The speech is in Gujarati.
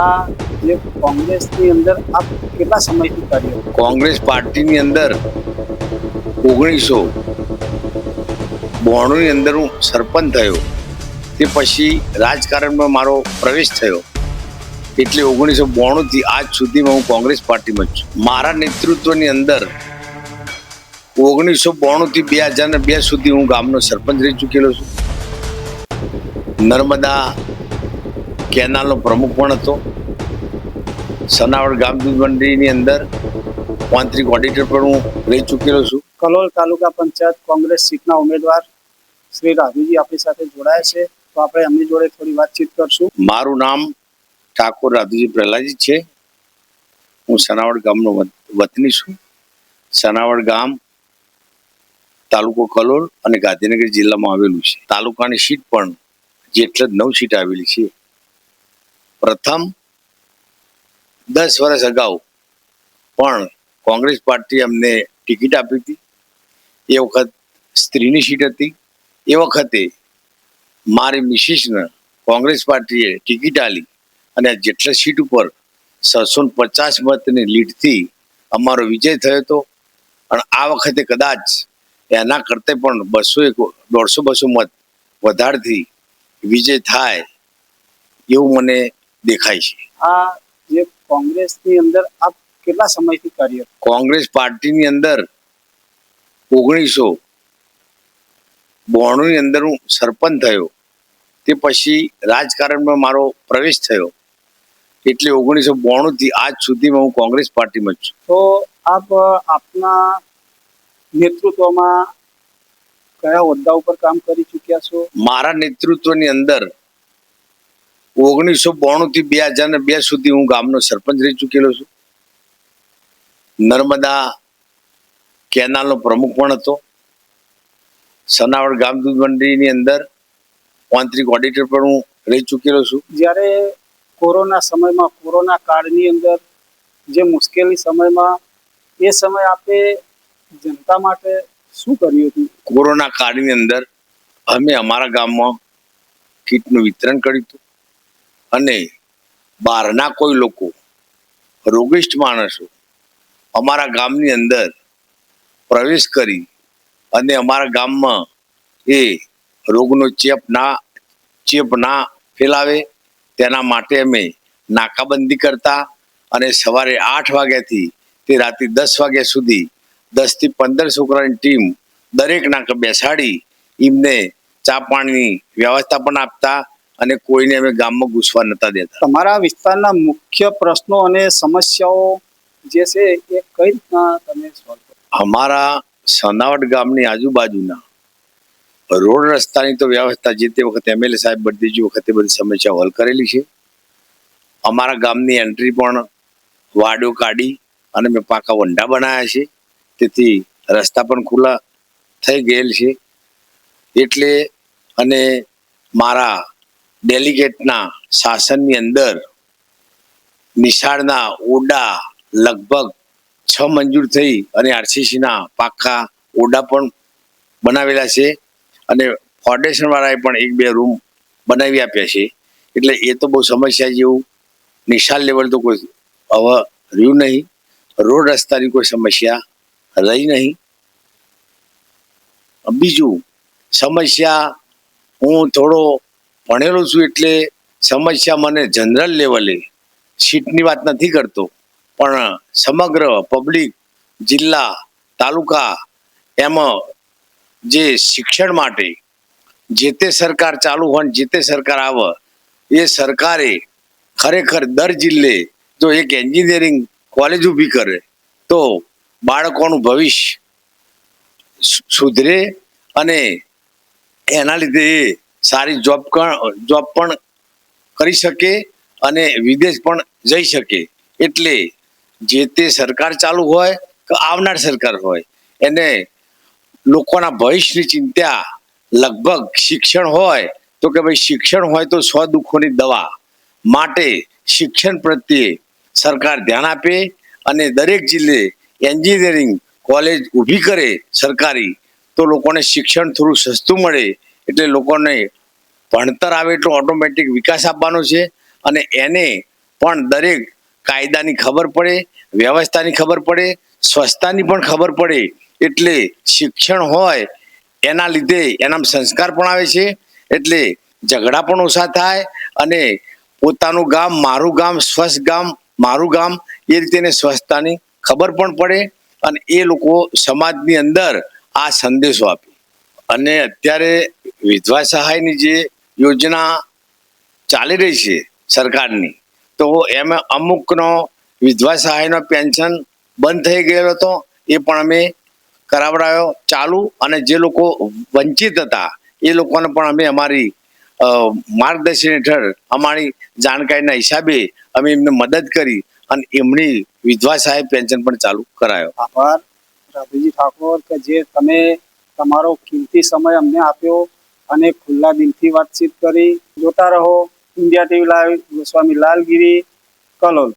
આ જે કોંગ્રેસની અંદર આપ કેટલા સમયથી કાર્ય કરો? કોંગ્રેસ પાર્ટીની અંદર 1992 ની અંદર હું સરપંચ થયો. તે પછી રાજકારણમાં મારો પ્રવેશ થયો. એટલે 1992 થી આજ સુધીમાં હું કોંગ્રેસ પાર્ટીમાં છું. મારા નેતૃત્વની અંદર 1992 થી 2002 સુધી હું ગામનો સરપંચ રહી ચૂકેલો છું. નર્મદા કેનાલનો પ્રમુખ પણ હતો. સનાવડ ગામ દૂધ મંડળીની અંદર તાંત્રિક ઓડિટર પણ હું રહી ચૂકેલો છું. કલોલ તાલુકા પંચાયત કોંગ્રેસ સીટના ઉમેદવાર શ્રી રાધુજી આપણી સાથે જોડાયા છે, તો આપણે એમની જોડે થોડી વાતચીત કરશું. મારું નામ ઠાકોર રાધુજી પ્રહલાદજી છે. હું સનાવડ ગામનો વતની છું. સનાવડ ગામ તાલુકો કલોલ અને ગાંધીનગર જિલ્લામાં આવેલું છે. તાલુકાની સીટ પણ જેટલે જ 9 સીટ આવેલી છે. પ્રથમ 10 વર્ષ અગાઉ પણ કોંગ્રેસ પાર્ટી અમને ટિકિટ આપી હતી. એ વખત સ્ત્રીની સીટ હતી. એ વખતે મારી મિસિસને કોંગ્રેસ પાર્ટીએ ટિકિટ આલી અને જેટલા સીટ ઉપર 650 મતની લીડથી અમારો વિજય થયો હતો. અને આ વખતે કદાચ એના કરતે પણ 150-200 મત વધારથી વિજય થાય એવું મને દેખાય છે. આ જે કોંગ્રેસની અંદર આપ કેટલા સમયથી કાર્ય કરો? કોંગ્રેસ પાર્ટીની અંદર 1992 ની અંદર હું સરપંચ થયો. તે પછી રાજકારણમાં મારો પ્રવેશ થયો. એટલે 1992 થી આજ સુધીમાં હું કોંગ્રેસ પાર્ટીમાં છું. તો આપ આપના નેતૃત્વમાં કયા હોદ્દા ઉપર કામ કરી ચૂક્યા છો? મારા નેતૃત્વની અંદર 1992 થી 2002 સુધી હું ગામનો સરપંચ રહી ચૂકેલો છું. નર્મદા કેનાલનો પ્રમુખ પણ હતો. સનાવડ ગામ દૂધ મંડળીની અંદર તાંત્રિક ઓડિટર પણ હું રહી ચૂકેલો છું. જ્યારે કોરોના સમયમાં, કોરોના કાળની અંદર જે મુશ્કેલી સમયમાં, એ સમય આપે જનતા માટે શું કર્યું હતું? કોરોના કાળની અંદર અમે અમારા ગામમાં કીટનું વિતરણ કર્યું હતું. અને બહારના કોઈ લોકો, રોગિષ્ઠ માણસો અમારા ગામની અંદર પ્રવેશ કરી અને અમારા ગામમાં એ રોગનો ચેપ ના ફેલાવે તેના માટે અમે નાકાબંધી કરતા. અને સવારે 8 વાગ્યાથી તે રાત્રે 10 વાગ્યા સુધી 10 થી 15 છોકરાની ટીમ દરેક નાકે બેસાડી એમને ચા પાણીની વ્યવસ્થા પણ આપતા. અને કોઈને અમે ગામમાં ઘૂસવા નતા દેતા. તમારા વિસ્તારના મુખ્ય પ્રશ્નો અને સમસ્યાઓ જે છે એ કઈ રીતના તમે સોલ્વ કરો? અમારા સનાવડ ગામની આજુબાજુના રોડ રસ્તાની તો વ્યવસ્થા જે તે વખતે MLA સાહેબ બધી વખતે બધી સમસ્યાઓ હલ કરેલી છે. અમારા ગામની એન્ટ્રી પણ વાડો કાઢી અને મેં પાકા વંડા બનાવ્યા છે. તેથી રસ્તા પણ ખુલ્લા થઈ ગયેલ છે. એટલે અને મારા ડેલિગેટના શાસનની અંદર નિશાળના ઓરડા લગભગ 6 મંજૂર થઈ અને RCC ના પાકા ઓરડા પણ બનાવેલા છે. અને ફાઉન્ડેશન વાળાએ પણ 1-2 રૂમ બનાવી આપ્યા છે. એટલે એ તો બહુ સમસ્યા જેવું નિશાળ લેવલ તો કોઈ હવે રહ્યું નહીં. રોડ રસ્તાની કોઈ સમસ્યા રહી નહીં. બીજું સમસ્યા, હું થોડો ભણેલો છું એટલે સમસ્યા મને જનરલ લેવલે સીટની વાત નથી કરતો, પણ સમગ્ર પબ્લિક, જિલ્લા, તાલુકા એમાં જે શિક્ષણ માટે જે તે સરકાર ચાલુ હોય જે તે સરકાર આવે એ સરકારે ખરેખર દર જિલ્લે જો એક એન્જિનિયરિંગ કોલેજ ઊભી કરે તો બાળકોનું ભવિષ્ય સુધરે અને એના લીધે એ સારી જોબ પણ કરી શકે અને વિદેશ પણ જઈ શકે. એટલે જે તે સરકાર ચાલુ હોય કે આવનાર સરકાર હોય એને લોકોના ભવિષ્યની ચિંતા લગભગ શિક્ષણ હોય તો કે ભાઈ શિક્ષણ હોય તો 100 દુઃખોની દવા. માટે શિક્ષણ પ્રત્યે સરકાર ધ્યાન આપે અને દરેક જિલ્લે એન્જિનિયરિંગ કોલેજ ઊભી કરે સરકારી, તો લોકોને શિક્ષણ થોડું સસ્તું મળે. એટલે લોકોને ભણતર આવે એટલો ઓટોમેટિક વિકાસ આપવાનો છે. અને એને પણ દરેક કાયદાની ખબર પડે, વ્યવસ્થાની ખબર પડે, સ્વચ્છતાની પણ ખબર પડે. એટલે શિક્ષણ હોય એના લીધે એના સંસ્કાર પણ આવે છે, એટલે ઝઘડા પણ ઓછા થાય અને પોતાનું ગામ મારું ગામ, સ્વચ્છ ગામ મારું ગામ, એ રીતે એને સ્વચ્છતાની ખબર પણ પડે અને એ લોકો સમાજની અંદર આ સંદેશો આપે. અને અત્યારે વિધવા સહાયની જે યોજના ચાલી રહી છે સરકારની, તો એમાં અમુકનો વિધવા સહાયનો પેન્શન બંધ થઈ ગયેલો હતો, એ પણ અમે કરાવડાયો ચાલુ. અને જે લોકો વંચિત હતા એ લોકોને પણ અમે અમારી માર્ગદર્શન હેઠળ અમારી જાણકારીના હિસાબે અમે એમને મદદ કરી અને એમની વિધવા સહાય પેન્શન પણ ચાલુ કરાયો. આભાર રાધુજી ઠાકોર કે જે તમે તમારો કિંમતી સમય અમને આપ્યો અને ખુલ્લા દિલથી વાતચીત કરી. જોતા રહો India TV live. Goswami Lalgiri, Kalol.